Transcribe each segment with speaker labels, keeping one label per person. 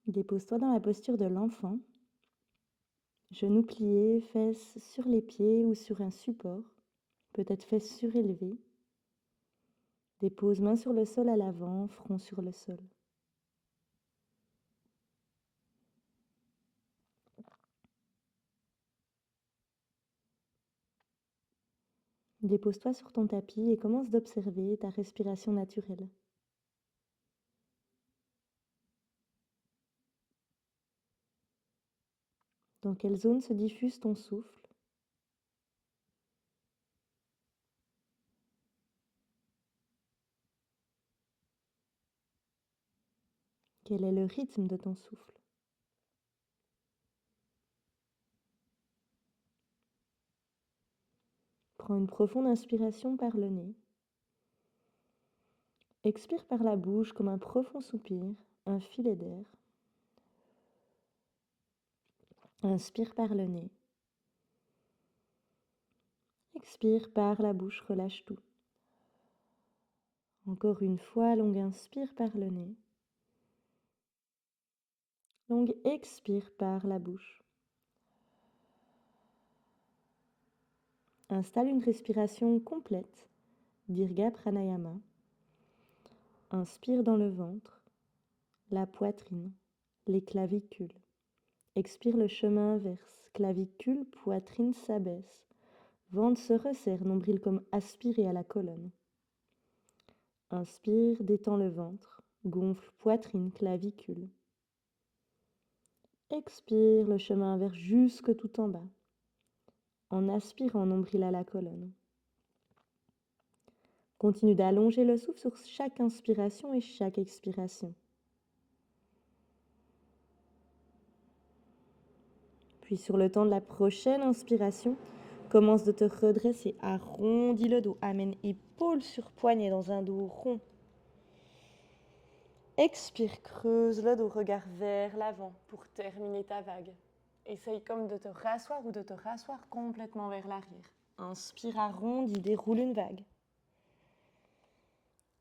Speaker 1: Dépose-toi dans la posture de l'enfant, genoux pliés, fesses sur les pieds ou sur un support, peut-être fesses surélevées. Dépose main sur le sol à l'avant, front sur le sol. Dépose-toi sur ton tapis et commence d'observer ta respiration naturelle. Dans quelle zone se diffuse ton souffle? Quel est le rythme de ton souffle? Prends une profonde inspiration par le nez. Expire par la bouche comme un profond soupir, un filet d'air. Inspire par le nez. Expire par la bouche, relâche tout. Encore une fois, longue inspire par le nez. Longue expire par la bouche. Installe une respiration complète, Dirga Pranayama. Inspire dans le ventre, la poitrine, les clavicules. Expire le chemin inverse, clavicule, poitrine s'abaisse. Ventre se resserre, nombril comme aspiré à la colonne. Inspire, détends le ventre, gonfle poitrine, clavicule. Expire le chemin inverse jusque tout en bas. En aspirant, nombril à la colonne. Continue d'allonger le souffle sur chaque inspiration et chaque expiration. Puis sur le temps de la prochaine inspiration, commence de te redresser, arrondis le dos, amène épaule sur poignet dans un dos rond. Expire, creuse le dos, regard vers l'avant pour terminer ta vague. Essaye comme de te rasseoir ou de te rasseoir complètement vers l'arrière. Inspire, arrondis, déroule une vague.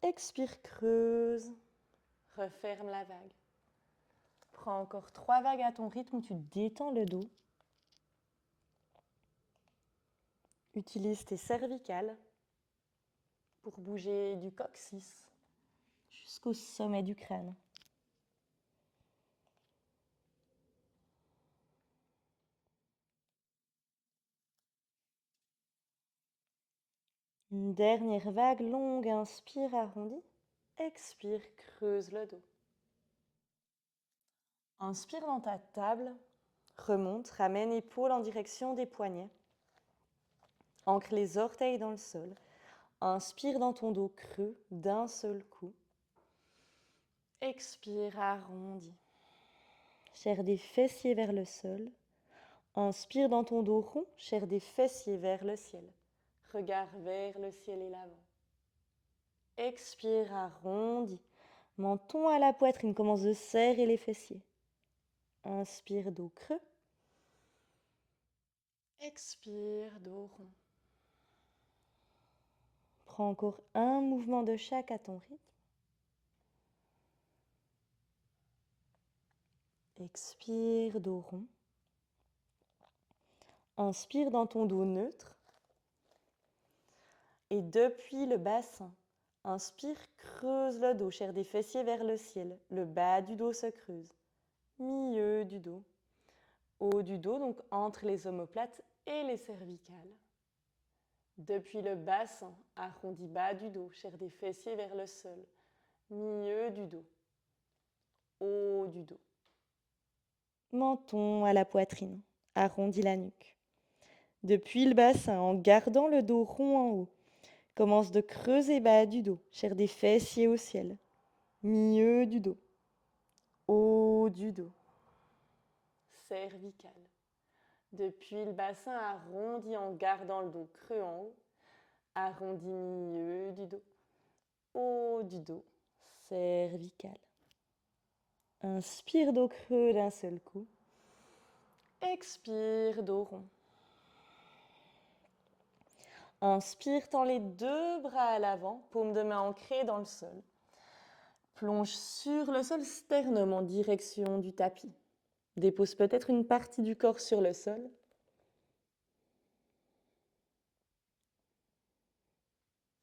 Speaker 1: Expire, creuse, referme la vague. Prends encore 3 vagues à ton rythme où tu détends le dos. Utilise tes cervicales pour bouger du coccyx jusqu'au sommet du crâne. Une dernière vague longue, inspire, arrondis. Expire, creuse le dos. Inspire dans ta table, remonte, ramène épaule en direction des poignets. Ancre les orteils dans le sol. Inspire dans ton dos creux d'un seul coup. Expire, arrondis. Chair des fessiers vers le sol. Inspire dans ton dos rond, chair des fessiers vers le ciel. Regard vers le ciel et l'avant. Expire, arrondis. Menton à la poitrine, commence de serrer les fessiers. Inspire, dos creux. Expire, dos rond. Prends encore un mouvement de chaque à ton rythme. Expire, dos rond. Inspire dans ton dos neutre. Et depuis le bassin, inspire, creuse le dos, chair des fessiers vers le ciel. Le bas du dos se creuse. Milieu du dos. Haut du dos, donc entre les omoplates et les cervicales. Depuis le bassin, arrondi bas du dos, chair des fessiers vers le sol. Milieu du dos. Haut du dos. Menton à la poitrine, arrondi la nuque. Depuis le bassin, en gardant le dos rond en haut, commence de creuser bas du dos, chair des fessiers au ciel. Milieu du dos. Haut du dos. Cervical. Depuis le bassin, arrondi en gardant le dos creux en haut. Arrondi milieu du dos. Haut du dos. Cervical. Inspire, dos creux d'un seul coup. Expire, dos rond. Inspire, tends les 2 bras à l'avant, paume de main ancrée dans le sol. Plonge sur le sol, sternum en direction du tapis. Dépose peut-être une partie du corps sur le sol.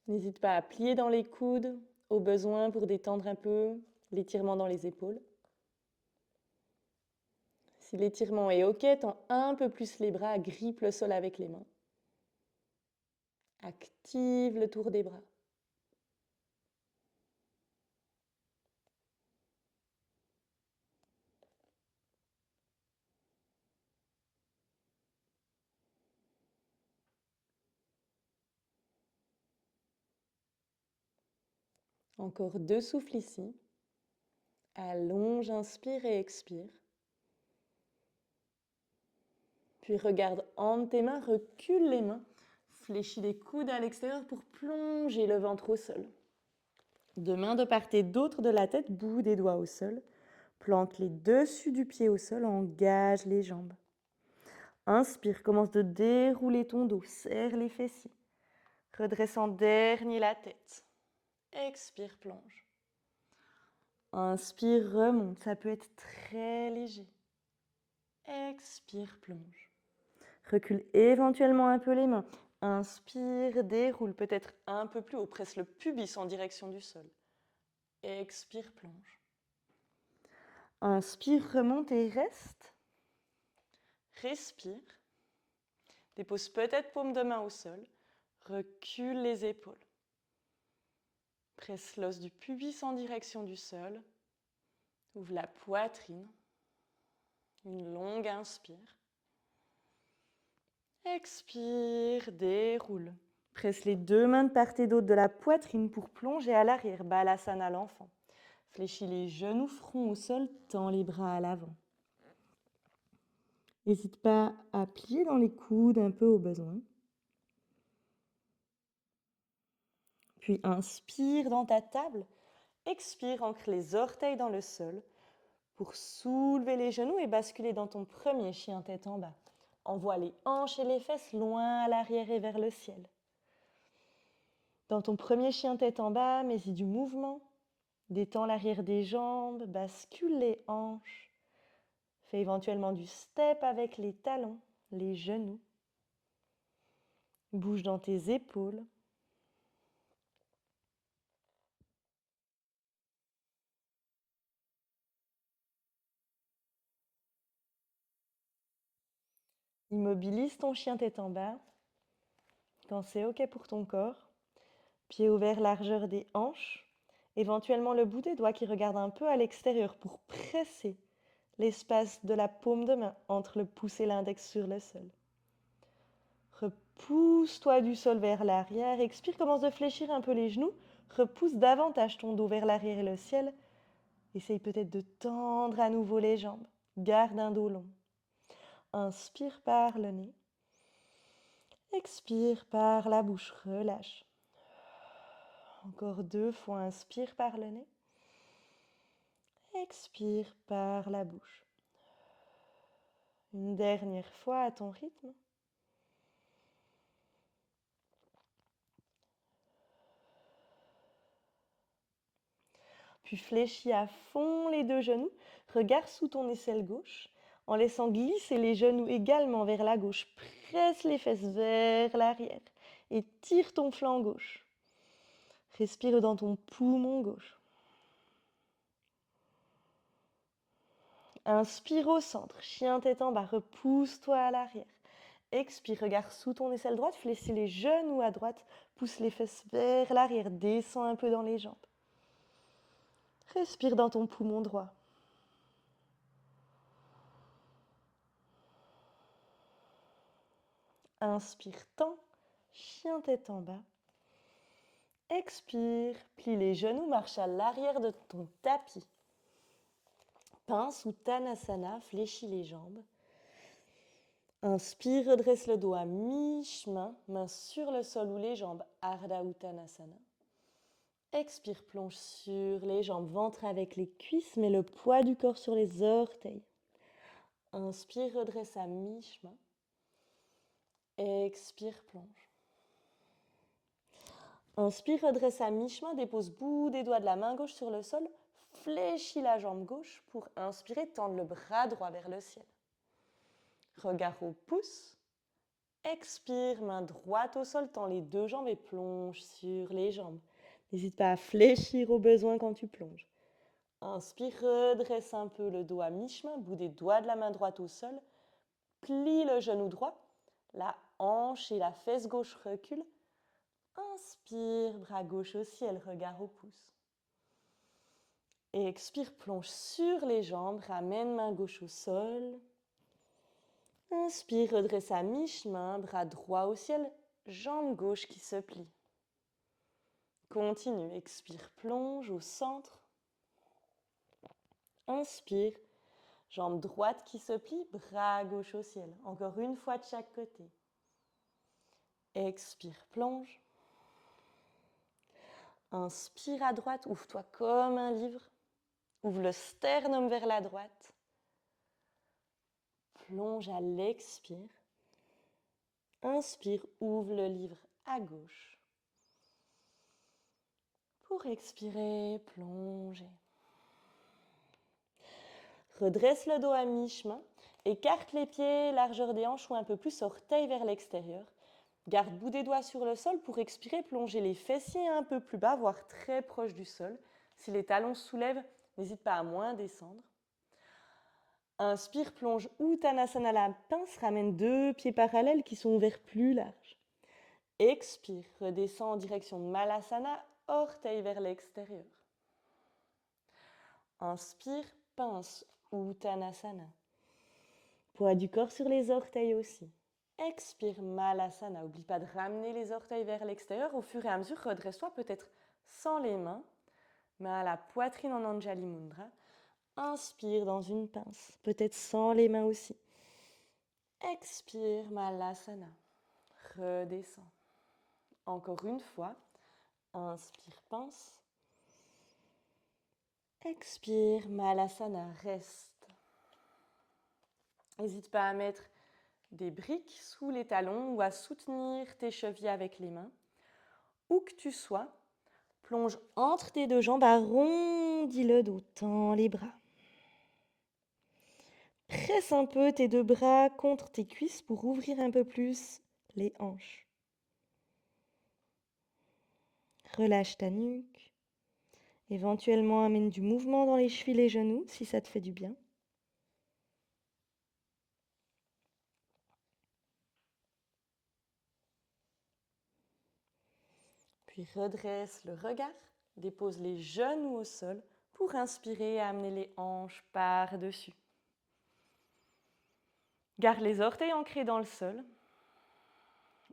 Speaker 1: N'hésite pas à plier dans les coudes, au besoin pour détendre un peu l'étirement dans les épaules. Si l'étirement est OK, tends un peu plus les bras, grippe le sol avec les mains. Active le tour des bras. Encore 2 souffles ici. Allonge, inspire et expire. Puis regarde en tes mains, recule les mains. Fléchis les coudes à l'extérieur pour plonger le ventre au sol. 2 mains de part et d'autre de la tête, bout des doigts au sol. Plante les dessus du pied au sol, engage les jambes. Inspire, commence de dérouler ton dos, serre les fessiers. Redresse en dernier la tête. Expire, plonge. Inspire, remonte, ça peut être très léger. Expire, plonge. Recule éventuellement un peu les mains. Inspire, déroule peut-être un peu plus haut, presse le pubis en direction du sol. Expire, plonge. Inspire, remonte et reste. Respire. Dépose peut-être paume de main au sol. Recule les épaules. Presse l'os du pubis en direction du sol. Ouvre la poitrine. Une longue inspire. Expire, déroule. Presse les 2 mains de part et d'autre de la poitrine pour plonger à l'arrière, Balasana l'enfant. Fléchis les genoux, front au sol, tends les bras à l'avant. N'hésite pas à plier dans les coudes un peu au besoin. Puis inspire dans ta table. Expire, ancre les orteils dans le sol pour soulever les genoux et basculer dans ton premier chien tête en bas. Envoie les hanches et les fesses loin à l'arrière et vers le ciel. Dans ton premier chien tête en bas, mets-y du mouvement. Détends l'arrière des jambes, bascule les hanches. Fais éventuellement du step avec les talons, les genoux. Bouge dans tes épaules. Immobilise ton chien tête en bas. Quand c'est OK pour ton corps, pieds ouverts, largeur des hanches. Éventuellement le bout des doigts qui regarde un peu à l'extérieur pour presser l'espace de la paume de main entre le pouce et l'index sur le sol. Repousse-toi du sol vers l'arrière. Expire, commence de fléchir un peu les genoux. Repousse davantage ton dos vers l'arrière et le ciel. Essaye peut-être de tendre à nouveau les jambes. Garde un dos long. Inspire par le nez. Expire par la bouche. Relâche. Encore 2 fois. Inspire par le nez. Expire par la bouche. Une dernière fois à ton rythme. Puis fléchis à fond les 2 genoux. Regarde sous ton aisselle gauche en laissant glisser les genoux également vers la gauche. Presse les fesses vers l'arrière et tire ton flanc gauche. Respire dans ton poumon gauche. Inspire au centre, chien tête en bas, repousse-toi à l'arrière. Expire, regarde sous ton aisselle droite, fléchis les genoux à droite, pousse les fesses vers l'arrière, descends un peu dans les jambes. Respire dans ton poumon droit. Inspire, tends, chien tête en bas. Expire, plie les genoux, marche à l'arrière de ton tapis. Pince ou Tanasana, fléchis les jambes. Inspire, redresse le dos à mi-chemin, main sur le sol ou les jambes, Ardha Uttanasana. Expire, plonge sur les jambes, ventre avec les cuisses, mets le poids du corps sur les orteils. Inspire, redresse à mi-chemin. Expire, plonge. Inspire, redresse à mi-chemin, dépose bout des doigts de la main gauche sur le sol, fléchis la jambe gauche pour inspirer, tendre le bras droit vers le ciel. Regard au pouce. Expire, main droite au sol, tends les deux jambes et plonge sur les jambes. N'hésite pas à fléchir au besoin quand tu plonges. Inspire, redresse un peu le dos à mi-chemin, bout des doigts de la main droite au sol. Plie le genou droit, la hanche et la fesse gauche reculent. Inspire, bras gauche au ciel, regard au pouce. Et expire, plonge sur les jambes, ramène main gauche au sol. Inspire, redresse à mi-chemin, bras droit au ciel, jambe gauche qui se plie. Continue, expire, plonge au centre. Inspire, jambe droite qui se plie, bras gauche au ciel. Encore une fois de chaque côté. Expire, plonge. Inspire à droite, ouvre-toi comme un livre. Ouvre le sternum vers la droite. Plonge à l'expire. Inspire, ouvre le livre à gauche. Pour expirer, plonger. Redresse le dos à mi-chemin. Écarte les pieds, largeur des hanches ou un peu plus, orteils vers l'extérieur. Garde bout des doigts sur le sol pour expirer, plonger les fessiers un peu plus bas, voire très proche du sol. Si les talons se soulèvent, n'hésite pas à moins descendre. Inspire, plonge Uttanasana, la pince, ramène deux pieds parallèles qui sont ouverts plus larges. Expire, redescends en direction de Malasana, orteils vers l'extérieur. Inspire, pince Uttanasana. Poids du corps sur les orteils aussi. Expire, Malasana. N'oublie pas de ramener les orteils vers l'extérieur. Au fur et à mesure, redresse-toi peut-être sans les mains, main à la poitrine en Anjali Mudra. Inspire dans une pince, peut-être sans les mains aussi. Expire, Malasana. Redescends. Encore une fois. Inspire, pince. Expire, Malasana. Reste. N'hésite pas à mettre des briques sous les talons ou à soutenir tes chevilles avec les mains. Où que tu sois, plonge entre tes deux jambes, arrondis le dos, tends les bras. Presse un peu tes deux bras contre tes cuisses pour ouvrir un peu plus les hanches. Relâche ta nuque. Éventuellement, amène du mouvement dans les chevilles et les genoux si ça te fait du bien. Puis redresse le regard, dépose les genoux au sol pour inspirer et amener les hanches par-dessus. Garde les orteils ancrés dans le sol.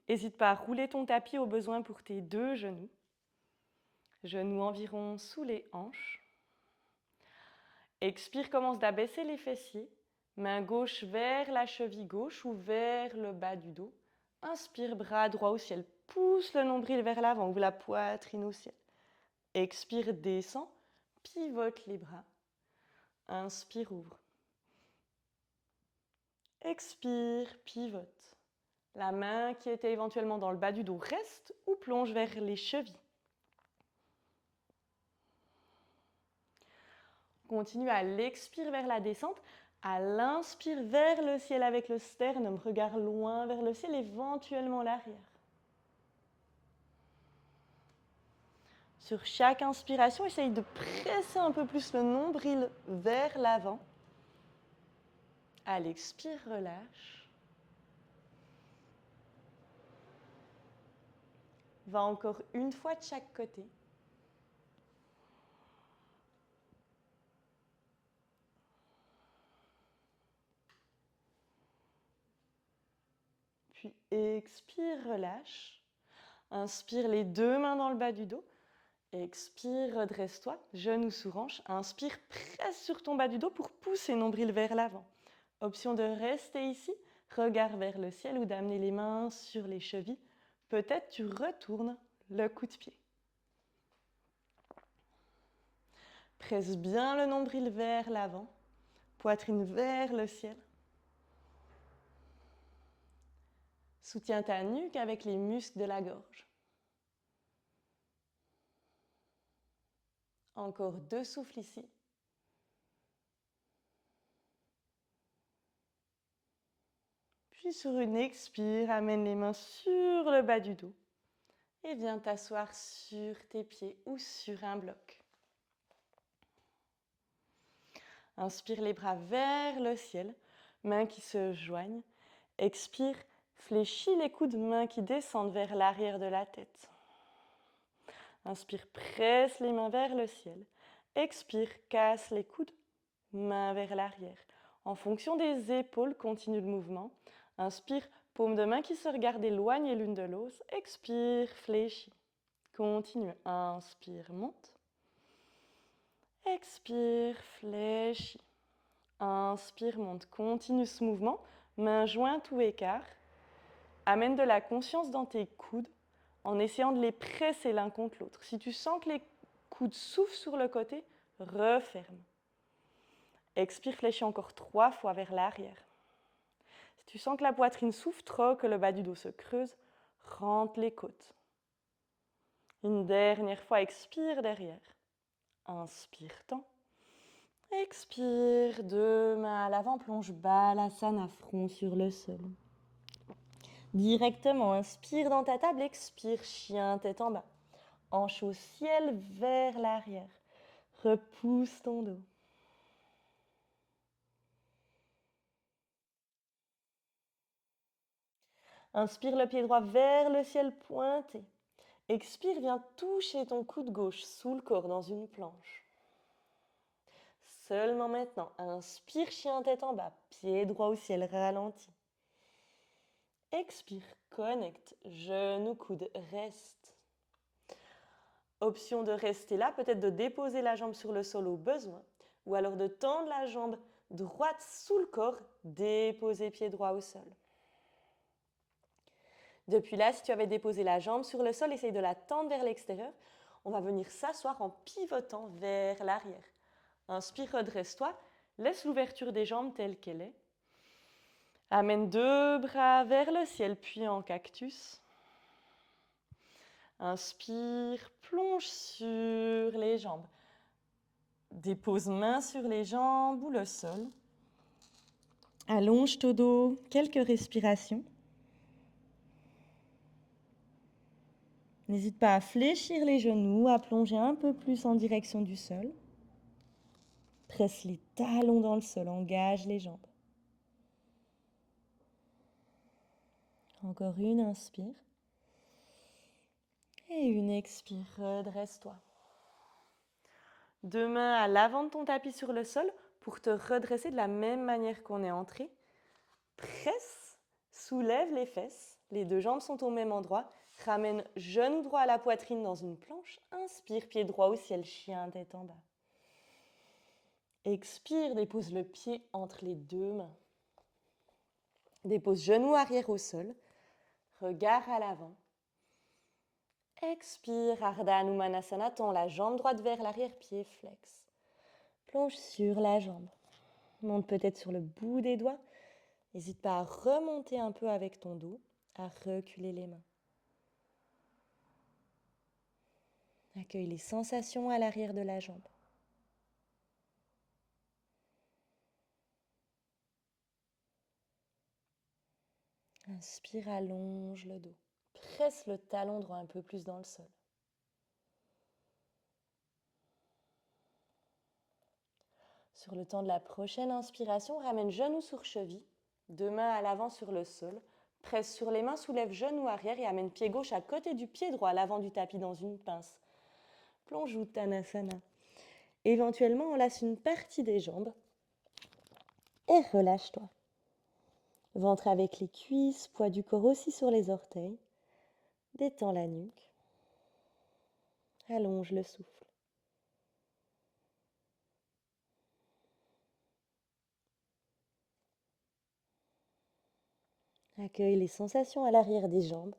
Speaker 1: N'hésite pas à rouler ton tapis au besoin pour tes deux genoux. Genoux environ sous les hanches. Expire, commence d'abaisser les fessiers. Main gauche vers la cheville gauche ou vers le bas du dos. Inspire, bras droit au ciel. Pousse le nombril vers l'avant, ouvre la poitrine au ciel. Expire, descend. Pivote les bras. Inspire, ouvre. Expire, pivote. La main qui était éventuellement dans le bas du dos reste ou plonge vers les chevilles. Continue à l'expire vers la descente. À l'inspire vers le ciel avec le sternum. Regard loin vers le ciel, éventuellement l'arrière. Sur chaque inspiration, essaye de presser un peu plus le nombril vers l'avant. À l'expire, relâche. Va encore une fois de chaque côté. Puis expire, relâche. Inspire les deux mains dans le bas du dos. Expire, redresse-toi, genoux sous hanche. Inspire, presse sur ton bas du dos pour pousser nombril vers l'avant. Option de rester ici, regard vers le ciel ou d'amener les mains sur les chevilles. Peut-être tu retournes le coup de pied. Presse bien le nombril vers l'avant, poitrine vers le ciel. Soutiens ta nuque avec les muscles de la gorge. Encore 2 souffles ici. Puis sur une expire, amène les mains sur le bas du dos et viens t'asseoir sur tes pieds ou sur un bloc. Inspire les bras vers le ciel, mains qui se joignent. Expire, fléchis les coudes, mains qui descendent vers l'arrière de la tête. Inspire, presse les mains vers le ciel. Expire, casse les coudes, mains vers l'arrière. En fonction des épaules, continue le mouvement. Inspire, paume de main qui se regardent éloignées l'une de l'autre. Expire, fléchis. Continue. Inspire, monte. Expire, fléchis. Inspire, monte. Continue ce mouvement. Mains jointes ou écart. Amène de la conscience dans tes coudes en essayant de les presser l'un contre l'autre. Si tu sens que les coudes soufflent sur le côté, referme. Expire, fléchis encore 3 fois vers l'arrière. Si tu sens que la poitrine souffle trop, que le bas du dos se creuse, rentre les côtes. Une dernière fois, expire derrière. Inspire, tends. Expire, 2 mains à l'avant, plonge Balasana, front sur le sol. Directement, inspire dans ta table, expire, chien, tête en bas. Hanche au ciel vers l'arrière. Repousse ton dos. Inspire le pied droit vers le ciel pointé. Expire, viens toucher ton coude gauche sous le corps dans une planche. Seulement maintenant, inspire, chien, tête en bas, pied droit au ciel ralenti. Expire, connecte, genou, coude, reste. Option de rester là, peut-être de déposer la jambe sur le sol au besoin, ou alors de tendre la jambe droite sous le corps, déposer pied droit au sol. Depuis là, si tu avais déposé la jambe sur le sol, essaye de la tendre vers l'extérieur. On va venir s'asseoir en pivotant vers l'arrière. Inspire, redresse-toi. Laisse l'ouverture des jambes telle qu'elle est. Amène 2 bras vers le ciel, puis en cactus. Inspire, plonge sur les jambes. Dépose main sur les jambes ou le sol. Allonge ton dos, quelques respirations. N'hésite pas à fléchir les genoux, à plonger un peu plus en direction du sol. Presse les talons dans le sol, engage les jambes. Encore une inspire. Et une expire, redresse-toi. 2 mains à l'avant de ton tapis sur le sol pour te redresser de la même manière qu'on est entré. Presse, soulève les fesses, les 2 jambes sont au même endroit. Ramène genou droit à la poitrine dans une planche. Inspire, pied droit au ciel, chien, tête en bas. Expire, dépose le pied entre les 2 mains. Dépose genou arrière au sol, regard à l'avant. Expire, Ardha Hanumanasana, tends la jambe droite vers l'arrière, pied flex. Plonge sur la jambe. Monte peut-être sur le bout des doigts. N'hésite pas à remonter un peu avec ton dos, à reculer les mains. Accueille les sensations à l'arrière de la jambe. Inspire, allonge le dos. Presse le talon droit un peu plus dans le sol. Sur le temps de la prochaine inspiration, ramène genou sur cheville, 2 mains à l'avant sur le sol. Presse sur les mains, soulève genou arrière et amène pied gauche à côté du pied droit à l'avant du tapis dans une pince. Plonge Uttanasana. Éventuellement, enlace une partie des jambes et relâche-toi. Ventre avec les cuisses, poids du corps aussi sur les orteils. Détends la nuque. Allonge le souffle. Accueille les sensations à l'arrière des jambes.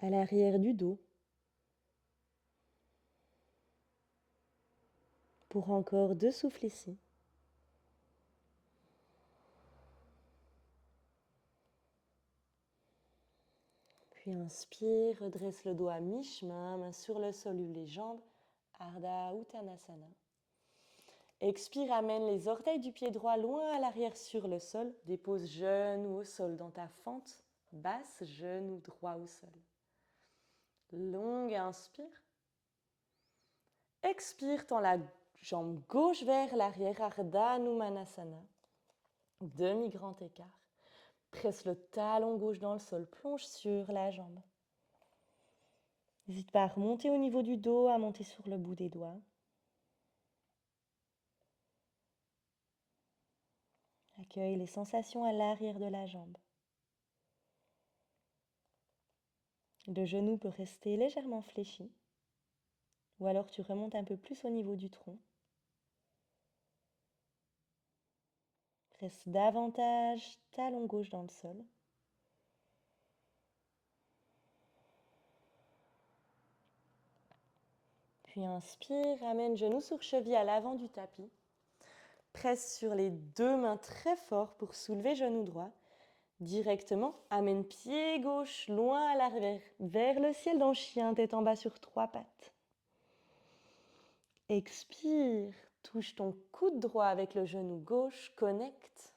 Speaker 1: À l'arrière du dos. Pour encore 2 souffles ici. Puis inspire, redresse le dos à mi-chemin, main sur le sol ou les jambes. Ardha Uttanasana. Expire, amène les orteils du pied droit loin à l'arrière sur le sol. Dépose genou au sol dans ta fente basse, genou droit au sol. Longue inspire. Expire, tends la jambe gauche vers l'arrière, Ardha Hanumanasana. Demi-grand écart. Presse le talon gauche dans le sol, plonge sur la jambe. N'hésite pas à remonter au niveau du dos, à monter sur le bout des doigts. Accueille les sensations à l'arrière de la jambe. Le genou peut rester légèrement fléchi, ou alors tu remontes un peu plus au niveau du tronc. Presse davantage talon gauche dans le sol. Puis inspire, ramène genou sur cheville à l'avant du tapis. Presse sur les deux mains très fort pour soulever genou droit. Directement, amène pied gauche loin à l'arrière, vers le ciel dans chien, tête en bas sur 3 pattes. Expire, touche ton coude droit avec le genou gauche, connecte.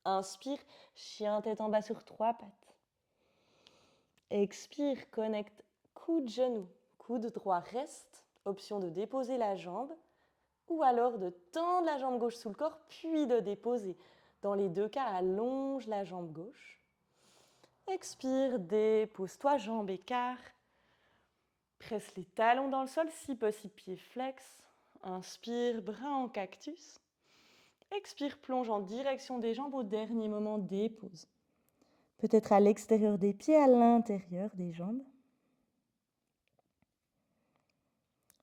Speaker 1: Inspire, chien, tête en bas sur 3 pattes. Expire, connecte, coude, genou, coude droit reste. Option de déposer la jambe ou alors de tendre la jambe gauche sous le corps, puis de déposer. Dans les deux cas, allonge la jambe gauche. Expire, dépose-toi, jambe écart. Presse les talons dans le sol, si possible, pieds flex. Inspire, bras en cactus. Expire, plonge en direction des jambes. Au dernier moment, dépose. Peut-être à l'extérieur des pieds, à l'intérieur des jambes.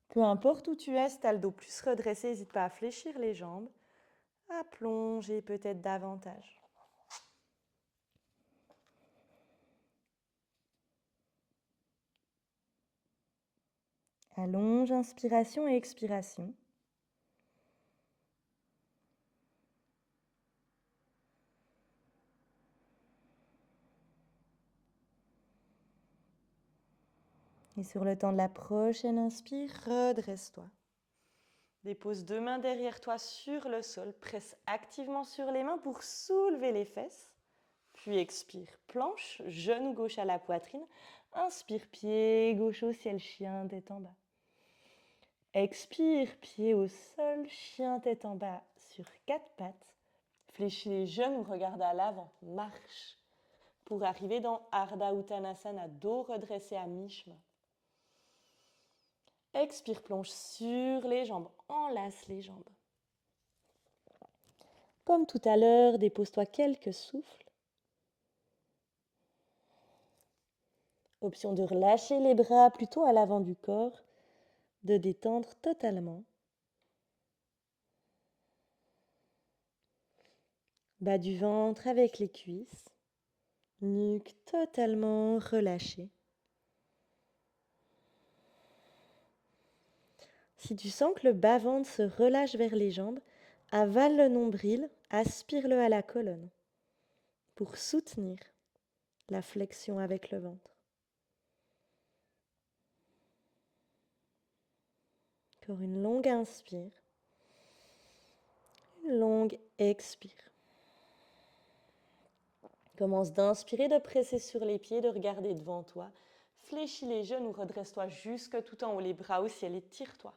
Speaker 1: Peu importe où tu es, si tu as le dos plus redressé, n'hésite pas à fléchir les jambes, à plonger peut-être davantage. Allonge, inspiration et expiration. Et sur le temps de la prochaine inspire, redresse-toi. Dépose deux mains derrière toi sur le sol. Presse activement sur les mains pour soulever les fesses. Puis expire, planche, genou gauche à la poitrine. Inspire, pied gauche au ciel, chien, tête en bas. Expire, pied au sol, chien, tête en bas sur 4 pattes. Fléchis les genoux, regarde à l'avant, marche. Pour arriver dans Ardha Uttanasana, dos redressé à mi-chemin. Expire, plonge sur les jambes, enlace les jambes. Comme tout à l'heure, dépose-toi quelques souffles. Option de relâcher les bras plutôt à l'avant du corps, de détendre totalement. Bas du ventre avec les cuisses, nuque totalement relâchée. Si tu sens que le bas-ventre se relâche vers les jambes, avale le nombril, aspire-le à la colonne pour soutenir la flexion avec le ventre. Encore une longue inspire, une longue expire. Commence d'inspirer, de presser sur les pieds, de regarder devant toi. Fléchis les genoux, redresse-toi jusque tout en haut, les bras au ciel, étire-toi.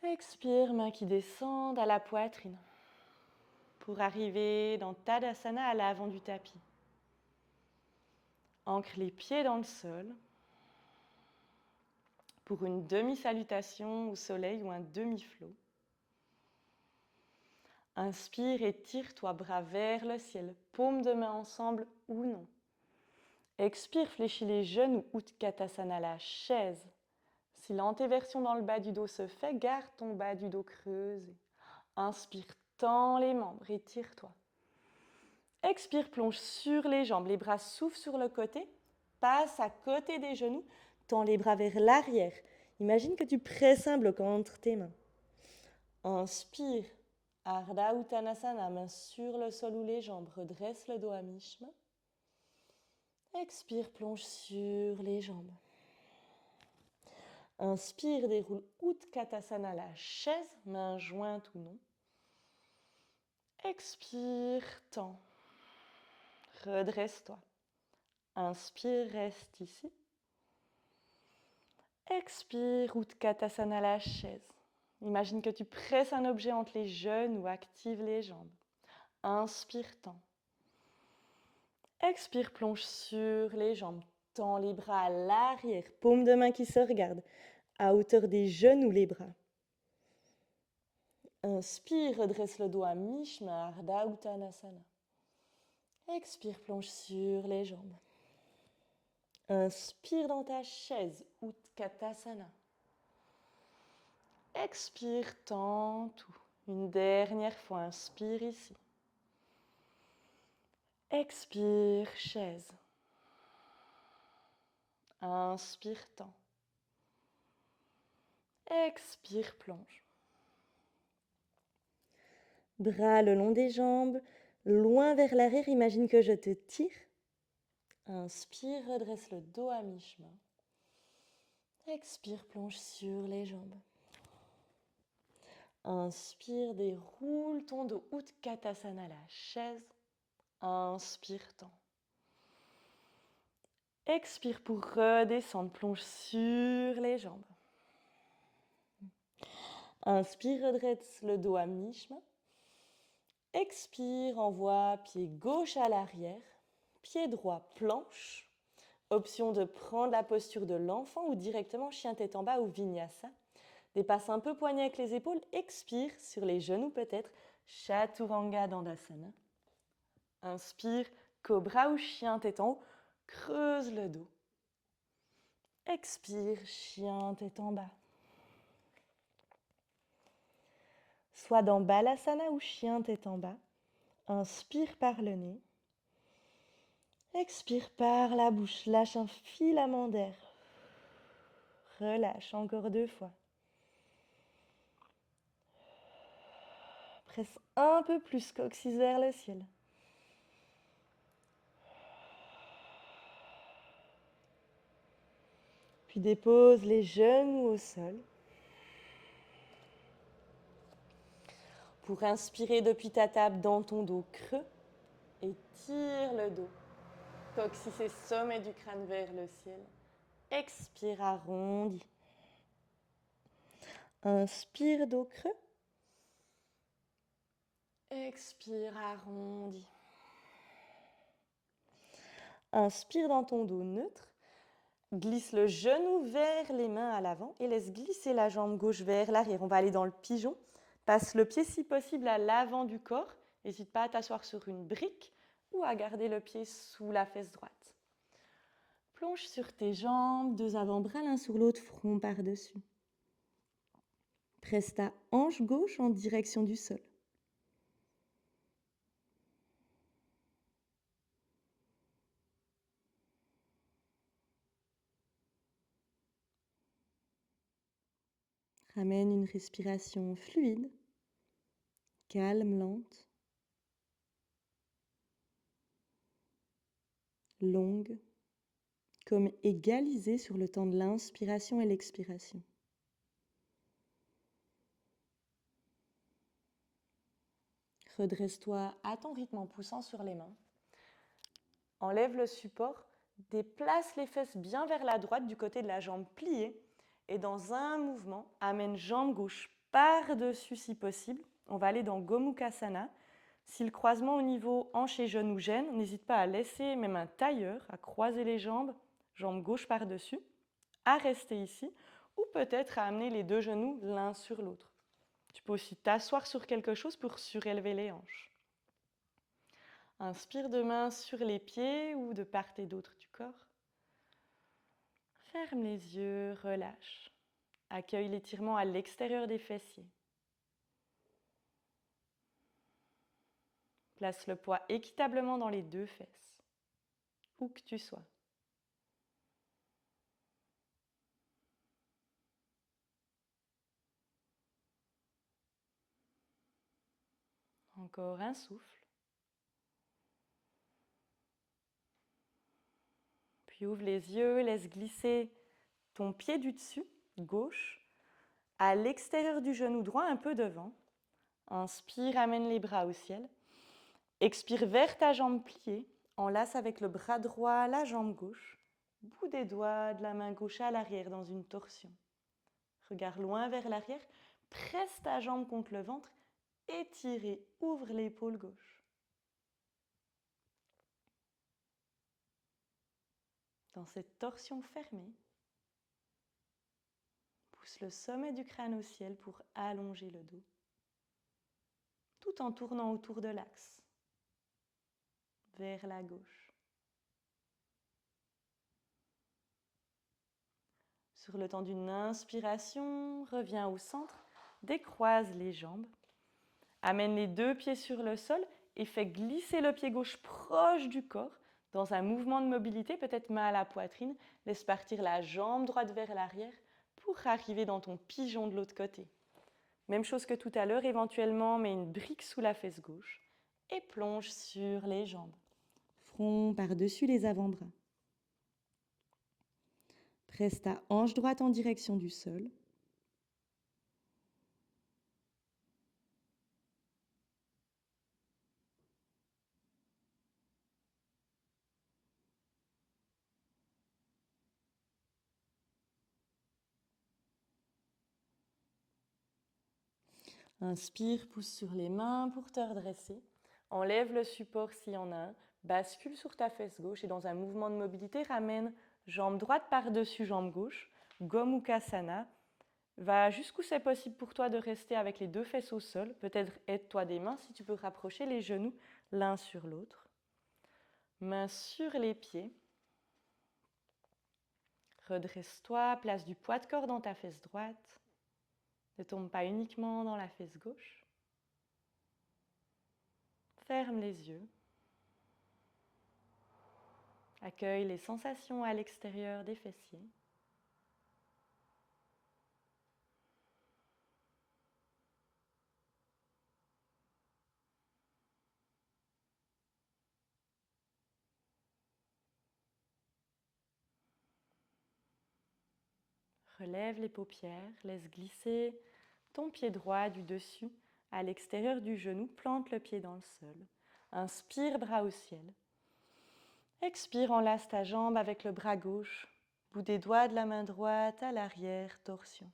Speaker 1: Expire, mains qui descendent à la poitrine pour arriver dans Tadasana à l'avant du tapis. Ancre les pieds dans le sol pour une demi-salutation au soleil ou un demi-flot. Inspire, étire-toi, bras vers le ciel, paumes de main ensemble ou non. Expire, fléchis les genoux, Utkatasana, la chaise. Si l'antéversion dans le bas du dos se fait, garde ton bas du dos creusé. Inspire, tends les membres, étire-toi. Expire, plonge sur les jambes, les bras soufflent sur le côté, passe à côté des genoux, tends les bras vers l'arrière. Imagine que tu presses un bloc entre tes mains. Inspire, Ardha Uttanasana, main sur le sol ou les jambes, redresse le dos à mi-chemin. Expire, plonge sur les jambes. Inspire, déroule Utkatasana, la chaise, mains jointes ou non. Expire, tends. Redresse-toi. Inspire, reste ici. Expire, Utkatasana, la chaise. Imagine que tu presses un objet entre les genoux ou active les jambes. Inspire, tends. Expire, plonge sur les jambes. Tends les bras à l'arrière, paume de main qui se regarde, à hauteur des genoux les bras. Inspire, redresse le dos à mi-chemin, Ardha Uttanasana. Expire, plonge sur les jambes. Inspire dans ta chaise, Utkatasana. Expire, tends tout. Une dernière fois, inspire ici. Expire, chaise. Inspire, tends. Expire, plonge. Bras le long des jambes, loin vers l'arrière, imagine que je te tire. Inspire, redresse le dos à mi-chemin. Expire, plonge sur les jambes. Inspire, déroule ton dos, Utkatasana, la chaise. Inspire, tends. Expire pour redescendre, plonge sur les jambes. Inspire, redresse le dos à mi-chemin. Expire, envoie pied gauche à l'arrière, pied droit planche. Option de prendre la posture de l'enfant ou directement chien tête en bas ou vinyasa. Dépasse un peu poignet avec les épaules, expire sur les genoux peut-être, Chaturanga Dandasana. Inspire, cobra ou chien tête en haut, creuse le dos. Expire, chien tête en bas. Soit dans Balasana ou chien tête en bas. Inspire par le nez. Expire par la bouche, lâche un filament d'air. Relâche encore 2 fois. Presse un peu plus, coccyx vers le ciel. Puis dépose les genoux au sol. Pour inspirer depuis ta table dans ton dos creux, étire le dos. Coccyx et sommet du crâne vers le ciel. Expire, arrondi. Inspire, dos creux. Expire, arrondi. Inspire dans ton dos neutre. Glisse le genou vers les mains à l'avant et laisse glisser la jambe gauche vers l'arrière. On va aller dans le pigeon. Passe le pied si possible à l'avant du corps. N'hésite pas à t'asseoir sur une brique ou à garder le pied sous la fesse droite. Plonge sur tes jambes, 2 avant-bras l'un sur l'autre, front par-dessus. Presse ta hanche gauche en direction du sol. Ramène une respiration fluide, calme, lente, longue, comme égalisée sur le temps de l'inspiration et l'expiration. Redresse-toi à ton rythme en poussant sur les mains. Enlève le support, déplace les fesses bien vers la droite du côté de la jambe pliée et dans un mouvement, amène jambe gauche par-dessus si possible. On va aller dans Gomukhasana. Si le croisement au niveau hanche et genou gêne, n'hésite pas à laisser même un tailleur, à croiser les jambes, jambe gauche par-dessus, à rester ici ou peut-être à amener les 2 genoux l'un sur l'autre. Tu peux aussi t'asseoir sur quelque chose pour surélever les hanches. Inspire de main sur les pieds ou de part et d'autre du corps. Ferme les yeux, relâche. Accueille l'étirement à l'extérieur des fessiers. Place le poids équitablement dans les 2 fesses, où que tu sois. Encore un souffle. Puis ouvre les yeux, laisse glisser ton pied du dessus gauche, à l'extérieur du genou droit, un peu devant. Inspire, amène les bras au ciel. Expire vers ta jambe pliée. Enlace avec le bras droit la jambe gauche. Bout des doigts de la main gauche à l'arrière dans une torsion. Regarde loin vers l'arrière. Presse ta jambe contre le ventre. Étire et ouvre l'épaule gauche. Dans cette torsion fermée, pousse le sommet du crâne au ciel pour allonger le dos, tout en tournant autour de l'axe, vers la gauche. Sur le temps d'une inspiration, reviens au centre, décroise les jambes, amène les deux pieds sur le sol et fais glisser le pied gauche proche du corps. Dans un mouvement de mobilité, peut-être main à la poitrine, laisse partir la jambe droite vers l'arrière pour arriver dans ton pigeon de l'autre côté. Même chose que tout à l'heure, éventuellement, mets une brique sous la fesse gauche et plonge sur les jambes. Front par-dessus les avant-bras. Presse ta hanche droite en direction du sol. Inspire, pousse sur les mains pour te redresser. Enlève le support s'il y en a un. Bascule sur ta fesse gauche et dans un mouvement de mobilité, ramène jambe droite par-dessus jambe gauche. Gomukhasana. Va jusqu'où c'est possible pour toi de rester avec les deux fesses au sol. Peut-être aide-toi des mains si tu peux rapprocher les genoux l'un sur l'autre. Mains sur les pieds. Redresse-toi, place du poids de corps dans ta fesse droite. Ne tombe pas uniquement dans la fesse gauche. Ferme les yeux. Accueille les sensations à l'extérieur des fessiers. Relève les paupières, laisse glisser ton pied droit du dessus à l'extérieur du genou, plante le pied dans le sol. Inspire, bras au ciel. Expire, enlace ta jambe avec le bras gauche, bout des doigts de la main droite à l'arrière, torsion.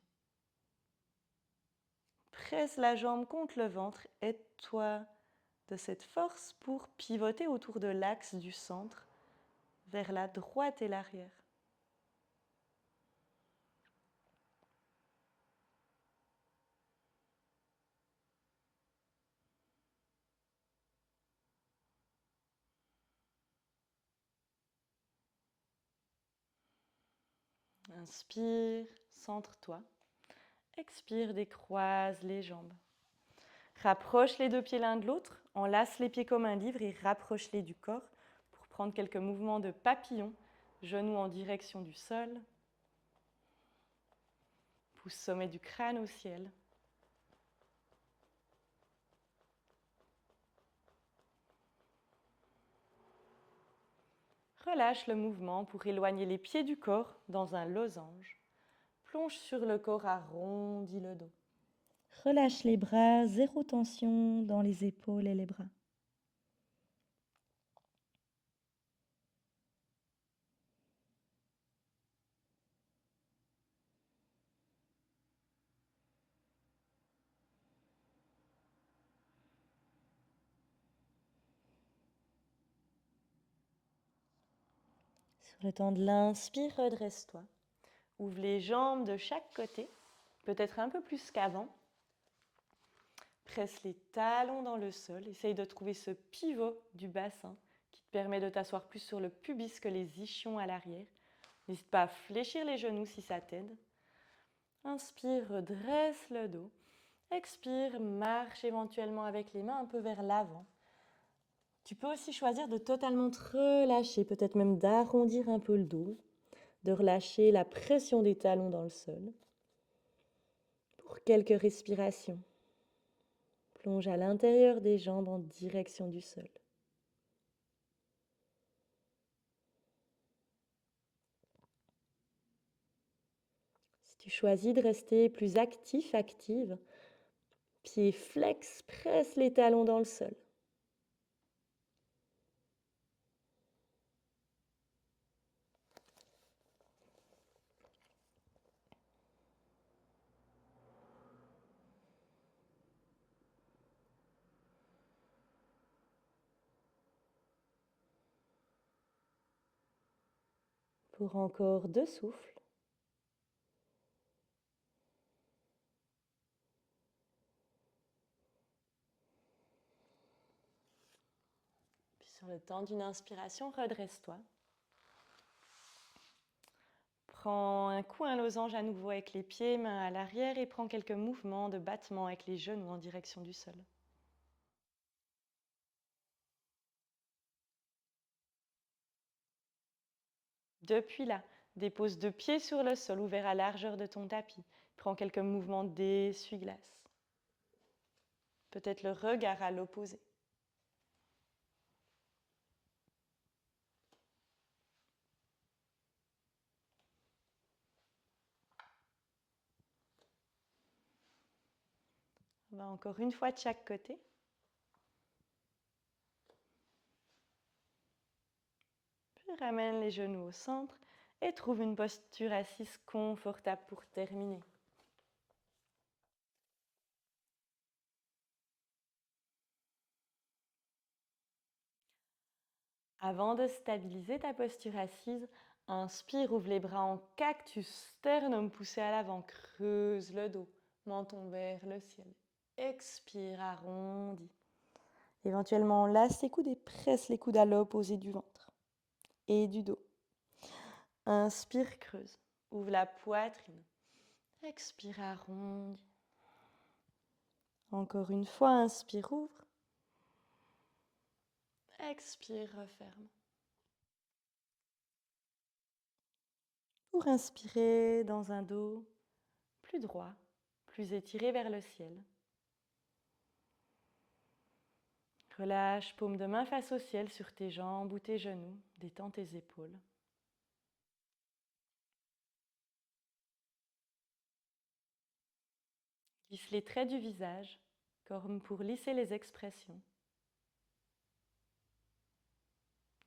Speaker 1: Presse la jambe contre le ventre, aide-toi de cette force pour pivoter autour de l'axe du centre vers la droite et l'arrière. Inspire, centre-toi. Expire, décroise les jambes. Rapproche les deux pieds l'un de l'autre, enlace les pieds comme un livre et rapproche-les du corps pour prendre quelques mouvements de papillon, genoux en direction du sol. Pouce sommet du crâne au ciel. Relâche le mouvement pour éloigner les pieds du corps dans un losange. Plonge sur le corps, arrondis le dos. Relâche les bras, zéro tension dans les épaules et les bras. Sur le temps de l'inspire, redresse-toi. Ouvre les jambes de chaque côté, peut-être un peu plus qu'avant. Presse les talons dans le sol. Essaye de trouver ce pivot du bassin qui te permet de t'asseoir plus sur le pubis que les ischions à l'arrière. N'hésite pas à fléchir les genoux si ça t'aide. Inspire, redresse le dos. Expire, marche éventuellement avec les mains un peu vers l'avant. Tu peux aussi choisir de totalement te relâcher, peut-être même d'arrondir un peu le dos, de relâcher la pression des talons dans le sol. Pour quelques respirations, plonge à l'intérieur des jambes en direction du sol. Si Tu choisis de rester plus actif, active. Pieds flex, presse les talons dans le sol. Pour encore 2 souffles. Puis sur le temps d'une inspiration, redresse-toi. Prends un coup, un losange à nouveau avec les pieds, mains à l'arrière et prends quelques mouvements de battement avec les genoux en direction du sol. Depuis là, dépose 2 pieds sur le sol ouvert à largeur de ton tapis. Prends quelques mouvements d'essuie-glace. Peut-être le regard à l'opposé. On va encore une fois de chaque côté. Puis ramène les genoux au centre et trouve une posture assise confortable pour terminer. Avant de stabiliser ta posture assise, inspire, ouvre les bras en cactus, sternum poussé à l'avant, creuse le dos, menton vers le ciel. Expire, arrondis. Éventuellement, laisse les coudes et presse les coudes à l'opposé du ventre et du dos. Inspire, creuse. Ouvre la poitrine. Expire, arrondis. Encore une fois, inspire, ouvre. Expire, referme. Pour inspirer dans un dos plus droit, plus étiré vers le ciel. Relâche, paume de main face au ciel sur tes jambes ou tes genoux. Détends tes épaules. Lisse les traits du visage, comme pour lisser les expressions.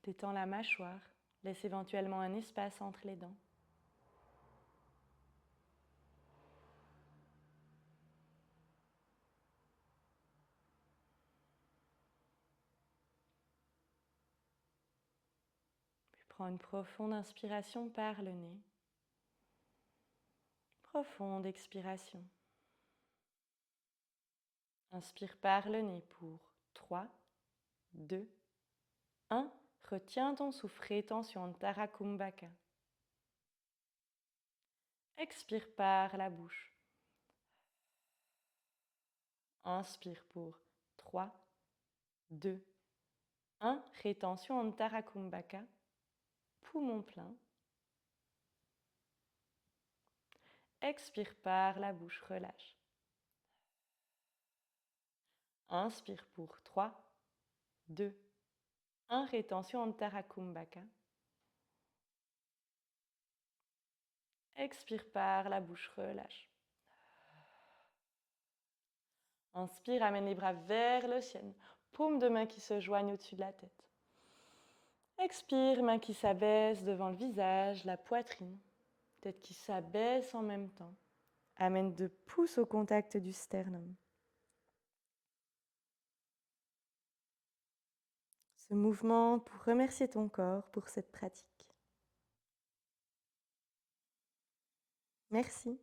Speaker 1: Détends la mâchoire. Laisse éventuellement un espace entre les dents. Puis prends une profonde inspiration par le nez. Profonde expiration. Inspire par le nez pour 3, 2, 1. Retiens ton souffle, rétention Anutara Kumbhaka. Expire par la bouche. Inspire pour 3, 2, 1. Rétention Anutara Kumbhaka. Poumon plein. Expire par la bouche, relâche. Inspire pour 3, 2, 1. Rétention Anutara Kumbhaka. Expire par la bouche, relâche. Inspire, amène les bras vers le ciel. Paume de main qui se joignent au-dessus de la tête. Expire, main qui s'abaisse devant le visage, la poitrine. Tête qui s'abaisse en même temps. Amène 2 pouces au contact du sternum. Ce mouvement pour remercier ton corps pour cette pratique. Merci.